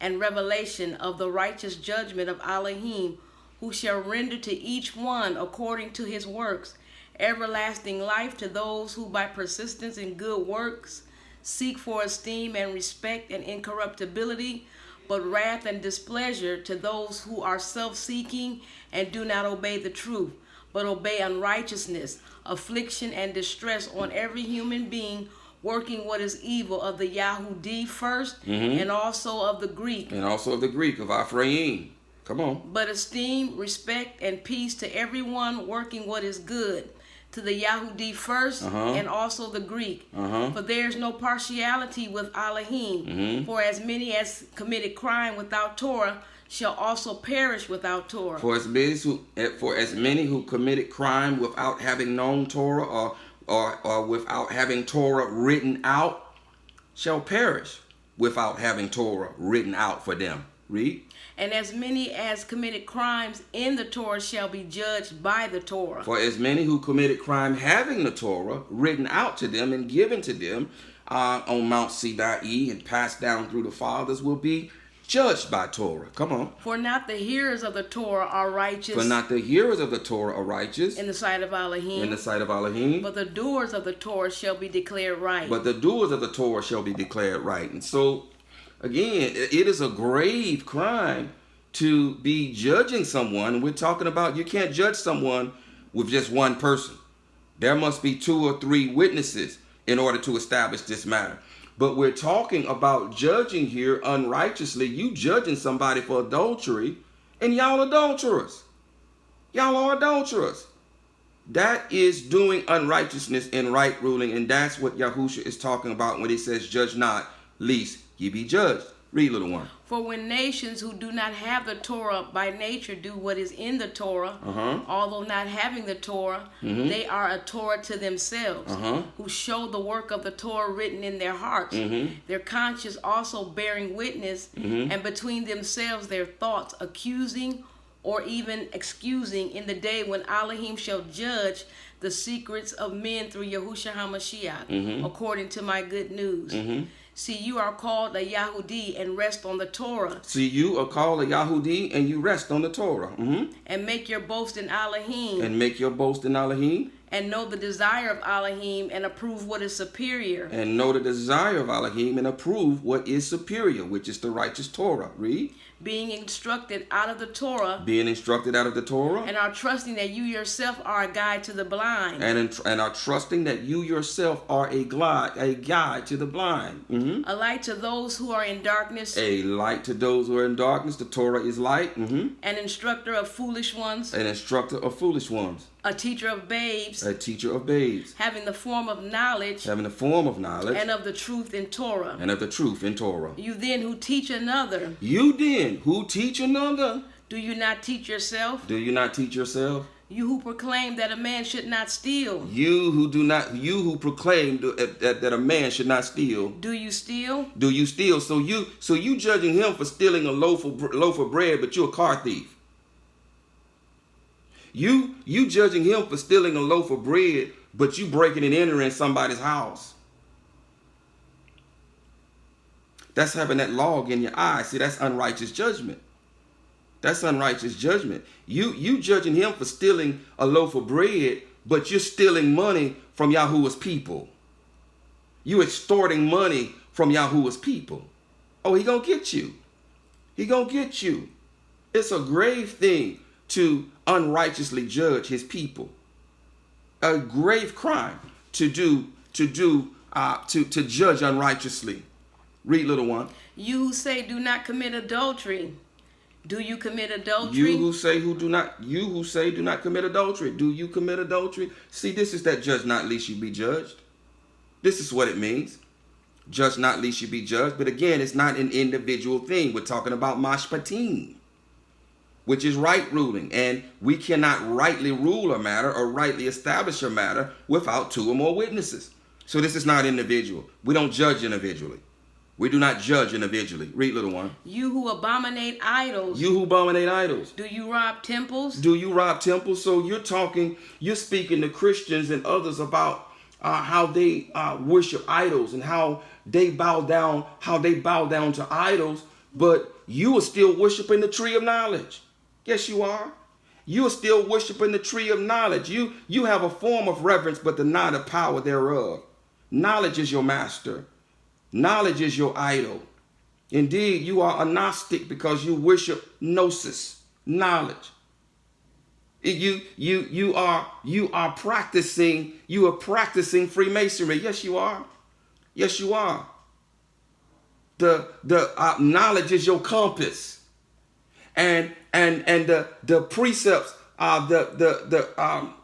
S3: and revelation of the righteous judgment of Elohim, who shall render to each one according to his works, everlasting life to those who by persistence in good works seek for esteem and respect and incorruptibility, but wrath and displeasure to those who are self-seeking and do not obey the truth, but obey unrighteousness, affliction and distress on every human being, working what is evil of the Yahudi first, and also of the Greek. And also of the Greek, of Ephraim. Come on. But esteem, respect, and peace to everyone working what is good, to the Yahudi first, and also the Greek. For there is no partiality with Elohim. For as many as committed crime without Torah shall also perish without Torah. For as many who committed crime without having known Torah, or without having Torah written out, shall perish without having Torah written out for them. Read. And as many as committed crimes in the Torah shall be judged by the Torah. For as many who committed crime having the Torah written out to them and given to them on Mount Sinai and passed down through the fathers will be judged by Torah. Come on. For not the hearers of the Torah are righteous. For not the hearers of the Torah are righteous. In the sight of Elohim. In the sight of Elohim. But the doers of the Torah shall be declared right. But the doers of the Torah shall be declared right. And so, again, it is a grave crime to be judging someone. We're talking about you can't judge someone with just one person. There must be two or three witnesses in order to establish this matter.
S1: But we're talking about judging here unrighteously. You judging somebody for adultery, and y'all adulterers. Y'all are adulterers. That is doing unrighteousness in right ruling, and that's what Yahushua is talking about when he says, judge not, lest ye be judged. Read, little one.
S3: For when nations who do not have the Torah by nature do what is in the Torah, although not having the Torah, they are a Torah to themselves, who show the work of the Torah written in their hearts, their conscience also bearing witness, and between themselves their thoughts accusing or even excusing in the day when Elohim shall judge the secrets of men through Yahushua HaMashiach, according to my good news. See, you are called a Yahudi and rest on the Torah.
S1: See, you are called a Yahudi and you rest on the Torah.
S3: And make your boast in Elohim.
S1: And make your boast in Elohim.
S3: And know the desire of Elohim and approve what is superior.
S1: And know the desire of Elohim and approve what is superior, which is the righteous Torah. Read.
S3: Being instructed out of the Torah.
S1: Being instructed out of the Torah.
S3: And are trusting that you yourself are a guide to the blind.
S1: And are trusting that you yourself are a guide to the blind.
S3: A light to those who are in darkness.
S1: A light to those who are in darkness. The Torah is light.
S3: An instructor of foolish ones.
S1: An instructor of foolish ones.
S3: A teacher of babes.
S1: A teacher of babes.
S3: Having the form of knowledge.
S1: Having the form of knowledge.
S3: And of the truth in Torah.
S1: And of the truth in Torah.
S3: You then who teach another.
S1: You then who teach another.
S3: Do you not teach yourself?
S1: Do you not teach yourself?
S3: You who proclaim that a man should not steal.
S1: You who proclaim that a man should not steal.
S3: Do you steal?
S1: Do you steal? So you judging him for stealing a loaf of bread, but you're a car thief. You judging him for stealing a loaf of bread, but you breaking and entering somebody's house. That's having that log in your eye. See, that's unrighteous judgment. That's unrighteous judgment. You judging him for stealing a loaf of bread, but you're stealing money from YAHUAH'S people. You extorting money from YAHUAH'S people. Oh, he gonna get you. He gonna get you. It's a grave thing to unrighteously judge his people. A grave crime to judge unrighteously. Read, little one.
S3: You who say do not commit adultery. Do you commit adultery?
S1: You who say do not commit adultery. Do you commit adultery? See, this is that judge not lest you be judged. This is what it means. Judge not lest you be judged. But again, it's not an individual thing. We're talking about mashpatim, which is right ruling. And we cannot rightly rule a matter or rightly establish a matter without two or more witnesses. So this is not individual. We don't judge individually. We do not judge individually. Read, little one.
S3: You who abominate idols.
S1: You who abominate idols.
S3: Do you rob temples?
S1: Do you rob temples? So you're speaking to Christians and others about how they worship idols and how they bow down to idols, but you are still worshiping the tree of knowledge. Yes, you are. You are still worshiping the tree of knowledge. You have a form of reverence, but not a power thereof. Knowledge is your master. Knowledge is your idol. Indeed, you are a Gnostic because you worship gnosis, knowledge. You are practicing Freemasonry. Yes, you are. Yes, you are. The knowledge is your compass, and the precepts are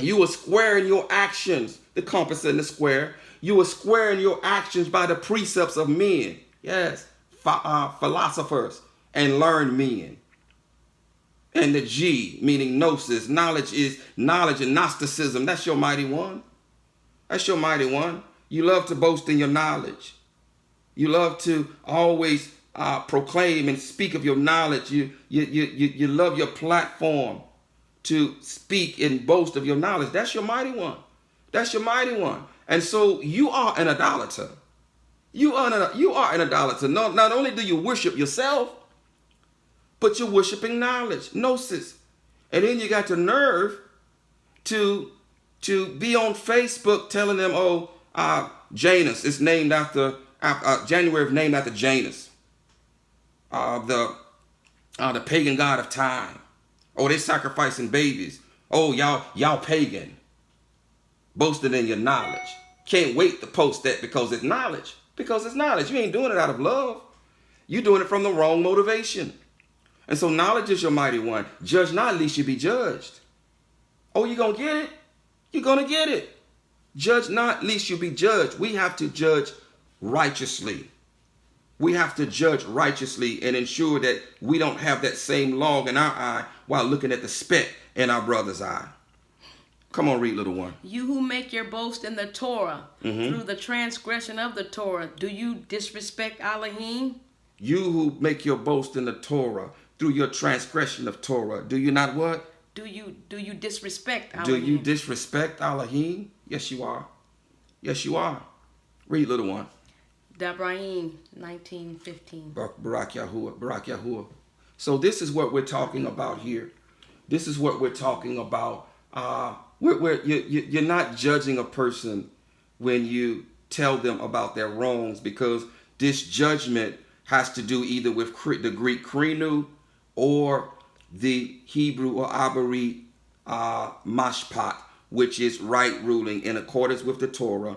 S1: you are squaring your actions. The compass and the square. You are squaring your actions by the precepts of men. Yes, philosophers and learned men. And the G, meaning gnosis, knowledge is knowledge and Gnosticism. That's your mighty one. That's your mighty one. You love to boast in your knowledge. You love to always proclaim and speak of your knowledge. You love your platform to speak and boast of your knowledge. That's your mighty one. That's your mighty one. And so you are an idolater. You are an idolater. Not only do you worship yourself, but you're worshiping knowledge, gnosis. And then you got the nerve to be on Facebook telling them, Janus is named after January is named after Janus, the pagan god of time. Oh, they sacrificing babies. Oh, y'all pagan. Boasting in your knowledge. Can't wait to post that because it's knowledge. Because it's knowledge. You ain't doing it out of love. You're doing it from the wrong motivation. And so knowledge is your mighty one. Judge not, lest you be judged. Oh, you're going to get it? You're going to get it. Judge not, lest you be judged. We have to judge righteously. We have to judge righteously and ensure that we don't have that same log in our eye while looking at the speck in our brother's eye. Come on, read, little one.
S3: You who make your boast in the Torah through the transgression of the Torah, do you disrespect Elohim?
S1: You who make your boast in the Torah through your transgression of Torah, do you not what?
S3: Do you disrespect Elohim?
S1: Do you disrespect Elohim? Yes, you are. Yes, you are. Read, little one.
S3: Debrahim 19:15.
S1: Barak Yahuwah, Barak Yahuwah. So this is what we're talking about here. This is what we're talking about. You're not judging a person when you tell them about their wrongs, because this judgment has to do either with the Greek krinu or the Hebrew or Abari mashpat, which is right ruling in accordance with the Torah.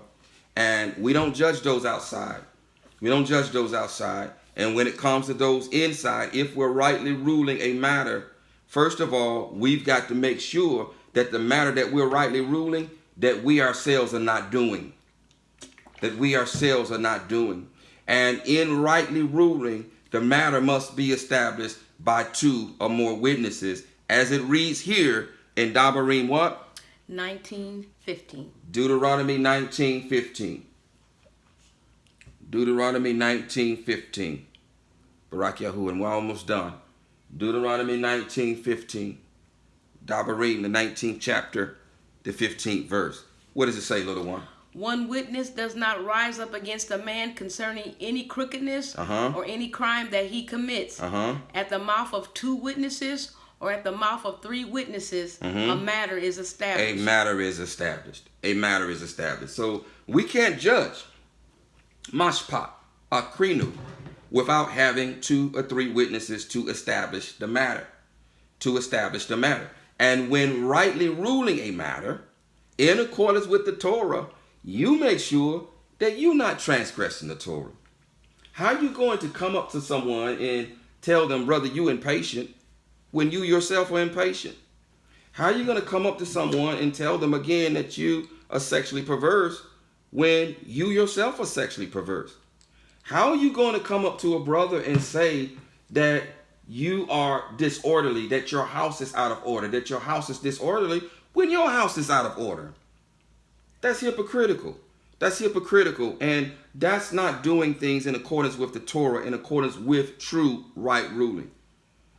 S1: And we don't judge those outside. We don't judge those outside. And when it comes to those inside, if we're rightly ruling a matter, first of all, we've got to make sure that the matter that we're rightly ruling, that we ourselves are not doing. That we ourselves are not doing. And in rightly ruling, the matter must be established by 2 or more witnesses, as it reads here in Devarim what?
S3: 19:15.
S1: Deuteronomy 19:15. Deuteronomy 19:15. Barak Yahuwah, and we're almost done. Deuteronomy 19:15. Devarim, the 19th chapter, the 15th verse. What does it say, little one?
S3: One witness does not rise up against a man concerning any crookedness or any crime that he commits. At the mouth of 2 witnesses or at the mouth of 3 witnesses, a matter is established.
S1: A matter is established. A matter is established. So we can't judge mashpat, a krinu, without having 2 or 3 witnesses to establish the matter. To establish the matter. And when rightly ruling a matter in accordance with the Torah, you make sure that you're not transgressing the Torah. How are you going to come up to someone and tell them, brother, you impatient, when you yourself are impatient? How are you going to come up to someone and tell them again that you are sexually perverse when you yourself are sexually perverse? How are you going to come up to a brother and say that you are disorderly, that your house is out of order, that your house is disorderly when your house is out of order? That's hypocritical. That's hypocritical. And that's not doing things in accordance with the Torah, in accordance with true right ruling.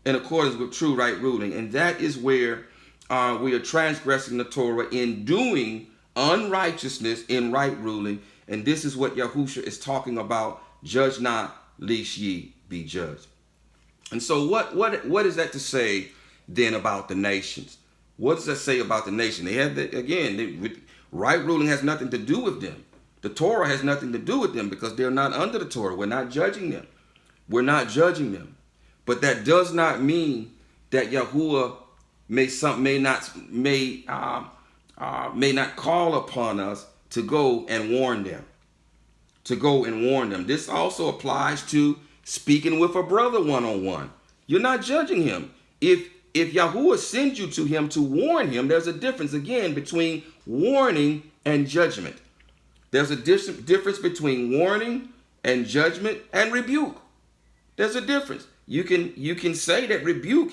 S1: In accordance with true right ruling. And that is where we are transgressing the Torah in doing unrighteousness in right ruling. And this is what Yahusha is talking about. Judge not, lest ye be judged. And so what is that to say then about the nations? What does that say about the nation? They have, right ruling has nothing to do with them. The Torah has nothing to do with them because they're not under the Torah. We're not judging them. We're not judging them. But that does not mean that Yahuwah may not call upon us to go and warn them. To go and warn them. This also applies to speaking with a brother one-on-one. You're not judging him. If Yahuwah sends you to him to warn him, there's a difference again between warning and judgment. There's a difference between warning and judgment and rebuke. There's a difference. You can say that rebuke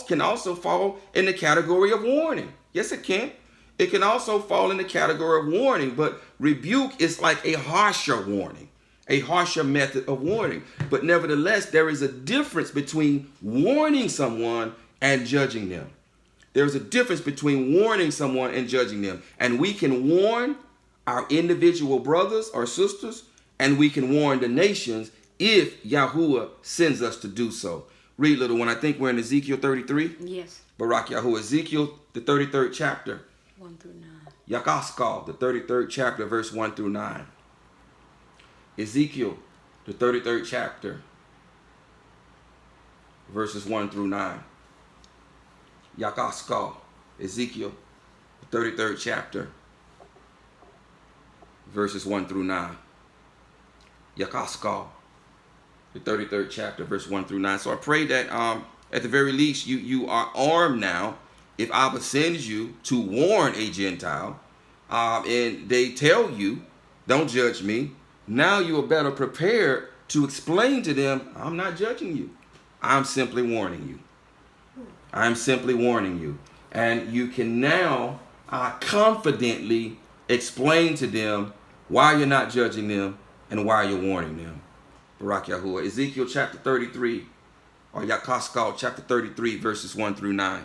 S1: can also fall in the category of warning. Yes, it can. It can also fall in the category of warning, but rebuke is like a harsher warning, a harsher method of warning. But nevertheless, there is a difference between warning someone and judging them. There's a difference between warning someone and judging them. And we can warn our individual brothers or sisters, and we can warn the nations if Yahuwah sends us to do so. Read, little one. I think we're in Ezekiel 33.
S3: Yes.
S1: Barak Yahuwah. Ezekiel, the 33rd chapter.
S3: 1 through 9.
S1: Yakaskal, the 33rd chapter, verse 1 through 9. Ezekiel, the 33rd chapter, verses 1 through 9. Yakaskal, Ezekiel, the 33rd chapter, verses 1 through 9. Yakaskal, the 33rd chapter, verse 1 through 9. So I pray that at the very least you are armed now. If Abba sends you to warn a Gentile, and they tell you, don't judge me, now you are better prepared to explain to them, I'm not judging you. I'm simply warning you. I'm simply warning you. And you can now confidently explain to them why you're not judging them and why you're warning them. Barak Yahuwah. Ezekiel chapter 33, or Yakaskal chapter 33, verses 1 through 9.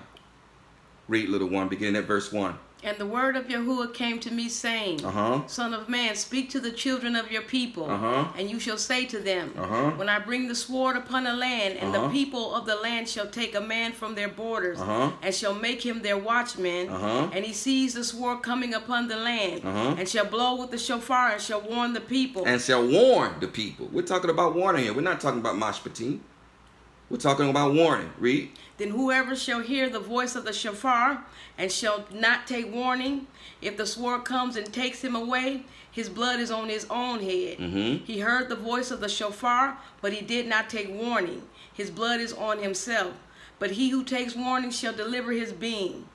S1: Read, little one, beginning at verse 1.
S3: And the word of Yahuwah came to me, saying, Son of man, speak to the children of your people, and you shall say to them, When I bring the sword upon a land, and the people of the land shall take a man from their borders, and shall make him their watchman, and he sees the sword coming upon the land, and shall blow with the shofar, and shall warn the people.
S1: And shall warn the people. We're talking about warning here. We're not talking about mashpatim. We're talking about warning. Read.
S3: Then whoever shall hear the voice of the shofar and shall not take warning, if the sword comes and takes him away, his blood is on his own head. He heard the voice of the shofar, but he did not take warning. His blood is on himself. But he who takes warning shall deliver his being.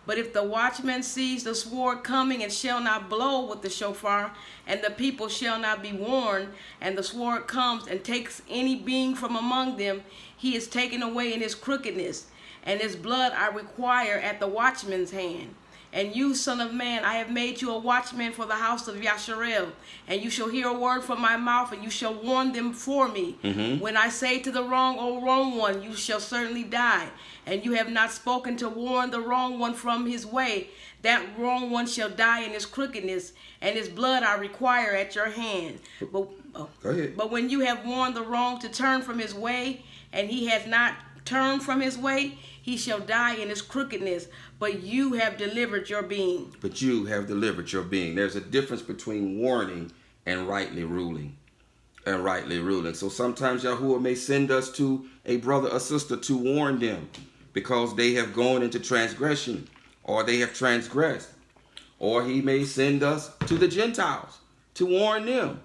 S3: But if the watchman sees the sword coming and shall not blow with the shofar, and the people shall not be warned, and the sword comes and takes any being from among them, he is taken away in his crookedness, and his blood I require at the watchman's hand. And you, son of man, I have made you a watchman for the house of Yasharel, and you shall hear a word from my mouth, and you shall warn them for me. When I say to the wrong, O wrong one, you shall certainly die, and you have not spoken to warn the wrong one from his way, that wrong one shall die in his crookedness, and his blood I require at your hand.
S1: Go ahead.
S3: But when you have warned the wrong to turn from his way, and he has not turned from his way, he shall die in his crookedness, but you have delivered your being.
S1: But you have delivered your being. There's a difference between warning and rightly ruling. So sometimes Yahuwah may send us to a brother or sister to warn them because they have gone into transgression or they have transgressed. Or he may send us to the Gentiles to warn them.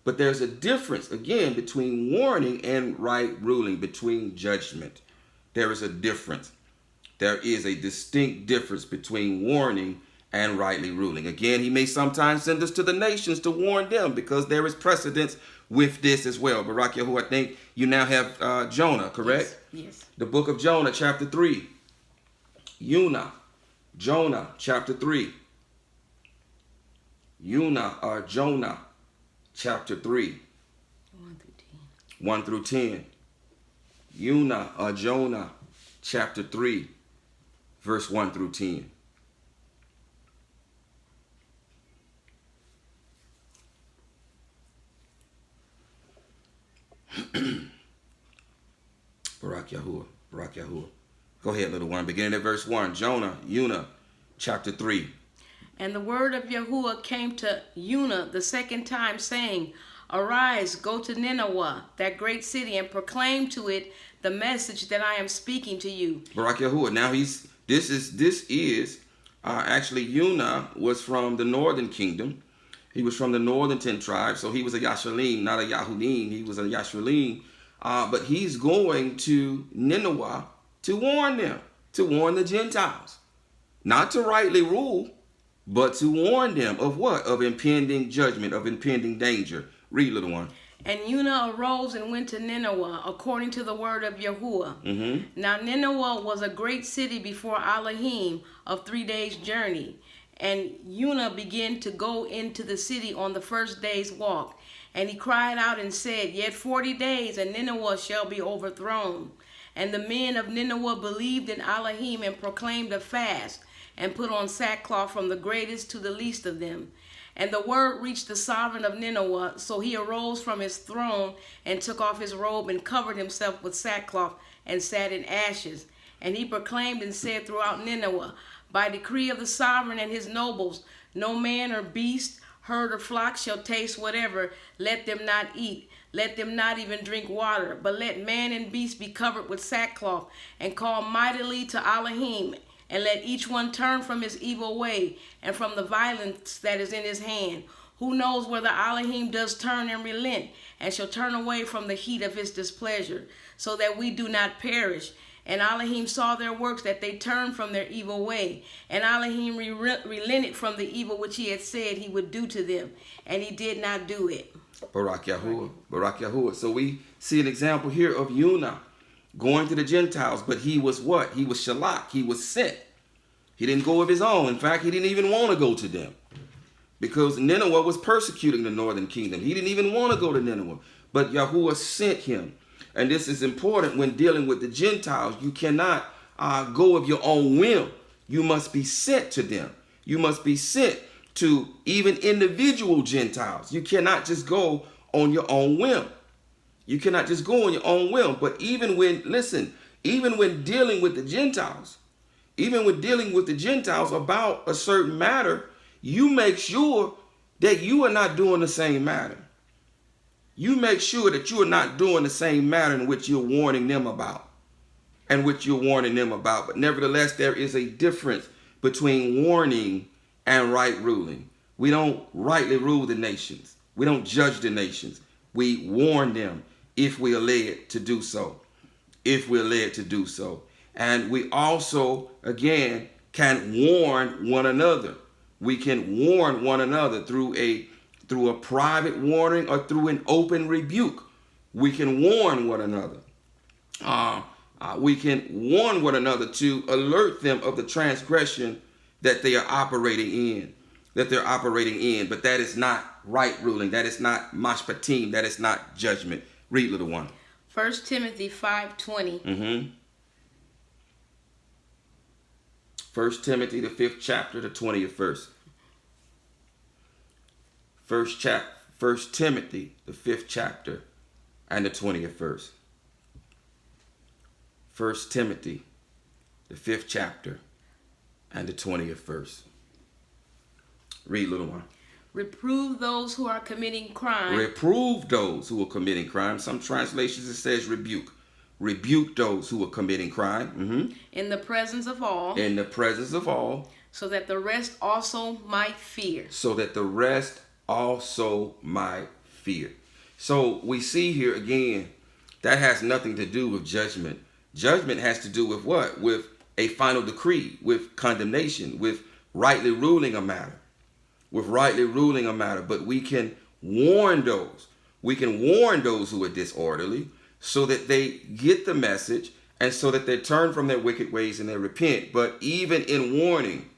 S1: But there's a difference, again, between warning and right ruling, between judgment. There is a difference. There is a distinct difference between warning and rightly ruling. Again, he may sometimes send us to the nations to warn them because there is precedence with this as well. Barak Yahuwah, I think you now have Jonah, correct?
S3: Yes.
S1: The book of Jonah, chapter 3. Jonah, chapter 3. Jonah, chapter 3. 1 through 10. Jonah, chapter 3, verse 1 through 10. Barak Yahuwah. Go ahead, little one. Beginning at verse 1. Jonah, chapter 3.
S3: And the word of Yahuwah came to Unah the second time, saying, Arise, go to Nineveh, that great city, and proclaim to it the message that I am speaking to you.
S1: Barak Yahuwah. Now this is actually Unah was from the northern kingdom. He was from the northern 10 tribes, so he was a Yashalim, not a Yahudim. He was a Yashalim. But he's going to Nineveh to warn them, to warn the Gentiles. Not to rightly rule, but to warn them of what? Of impending judgment, of impending danger. Read, little one.
S3: And Unah arose and went to Nineveh, according to the word of Yahuwah. Now Nineveh was a great city before Elohim of 3 days' journey. And Unah began to go into the city on the first day's walk. And he cried out and said, Yet 40 days, and Nineveh shall be overthrown. And the men of Nineveh believed in Elohim and proclaimed a fast, and put on sackcloth from the greatest to the least of them. And the word reached the sovereign of Nineveh, so he arose from his throne and took off his robe and covered himself with sackcloth and sat in ashes. And he proclaimed and said throughout Nineveh, By decree of the sovereign and his nobles, no man or beast, herd or flock shall taste whatever, let them not eat, let them not even drink water, but let man and beast be covered with sackcloth, and call mightily to Elohim, and let each one turn from his evil way and from the violence that is in his hand. Who knows whether Elohim does turn and relent, and shall turn away from the heat of his displeasure, so that we do not perish. And Elohim saw their works, that they turned from their evil way. And Elohim relented from the evil which he had said he would do to them, and he did not do it.
S1: Barak Yahuwah. Barak Yahuwah. So we see an example here of Yonah going to the Gentiles, but he was what? He was Shalach. He was sent. He didn't go of his own. In fact, he didn't even want to go to them, because Nineveh was persecuting the northern kingdom. He didn't even want to go to Nineveh, but Yahuwah sent him. And this is important when dealing with the Gentiles. You cannot go of your own whim. You must be sent to them. You must be sent to even individual Gentiles. You cannot just go on your own whim. You cannot just go on your own whim. But even when dealing with the Gentiles, about a certain matter, you make sure that you are not doing the same matter. You make sure that you are not doing the same matter in which you're warning them about. But nevertheless, there is a difference between warning and right ruling. We don't rightly rule the nations. We don't judge the nations. We warn them if we are led to do so. And we also, again, can warn one another. We can warn one another through a private warning or through an open rebuke. We can warn one another. We can warn one another to alert them of the transgression that they are operating in. But that is not right ruling. That is not mashpatim. That is not judgment. Read, little one.
S3: 1 Timothy 5:20.
S1: 1 Timothy, the 5th chapter, the 20th verse. 1 Timothy, the 5th chapter, and the 20th verse. 1 Timothy, the 5th chapter, and the 20th verse. Read, little one.
S3: Reprove those who are committing crime.
S1: Reprove those who are committing crime. Some translations it says rebuke. Rebuke those who are committing crime.
S3: In the presence of all.
S1: In the presence of all.
S3: So that the rest also might fear.
S1: So we see here again, that has nothing to do with judgment. Judgment has to do with what? With a final decree, with condemnation, with rightly ruling a matter. But we can warn those. We can warn those who are disorderly so that they get the message and so that they turn from their wicked ways and they repent. But even in warning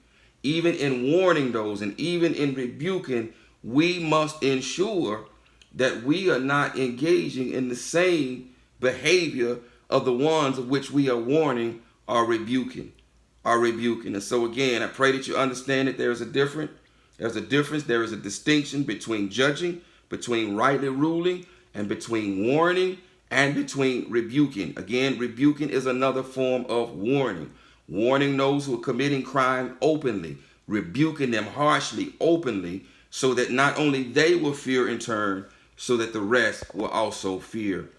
S1: those and even in rebuking, we must ensure that we are not engaging in the same behavior of the ones of which we are warning or rebuking. And so again, I pray that you understand that there is a difference. There is a distinction between judging, between rightly ruling, and between warning, and between rebuking. Again, rebuking is another form of warning. Warning those who are committing crime openly, rebuking them harshly, openly, so that not only they will fear in turn, so that the rest will also fear.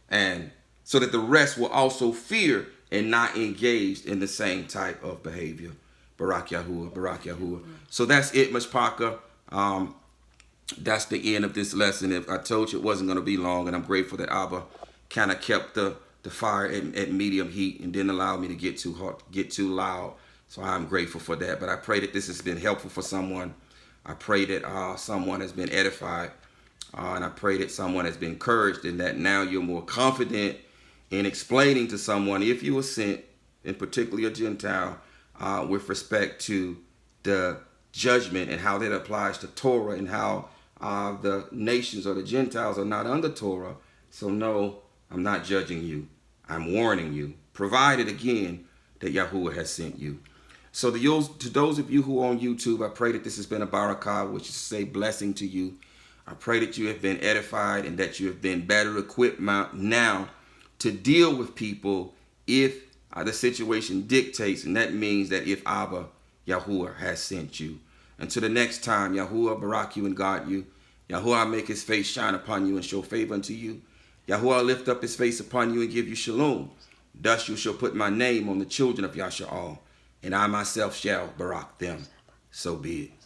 S1: And so that the rest will also fear and not engaged in the same type of behavior. Barak Yahuwah. So that's it, Mashpaka. That's the end of this lesson. If I told you it wasn't going to be long, and I'm grateful that Abba kind of kept the fire at medium heat and didn't allow me to get too hot, get too loud. So I'm grateful for that. But I pray that this has been helpful for someone. I pray that someone has been edified. And I pray that someone has been encouraged and that now you're more confident in explaining to someone, if you were sent, in particular a Gentile, with respect to the judgment and how that applies to Torah and how the nations or the Gentiles are not under Torah. So no, I'm not judging you. I'm warning you, provided again that Yahuwah has sent you. So to those of you who are on YouTube, I pray that this has been a barakah, which is to say blessing to you. I pray that you have been edified and that you have been better equipped now to deal with people if the situation dictates, and that means that if Abba, Yahuwah, has sent you. Until the next time, Yahuwah barak you and guard you. Yahuwah make his face shine upon you and show favor unto you. Yahuwah lift up his face upon you and give you shalom. Thus you shall put my name on the children of Yasha'al, and I myself shall barak them. So be it.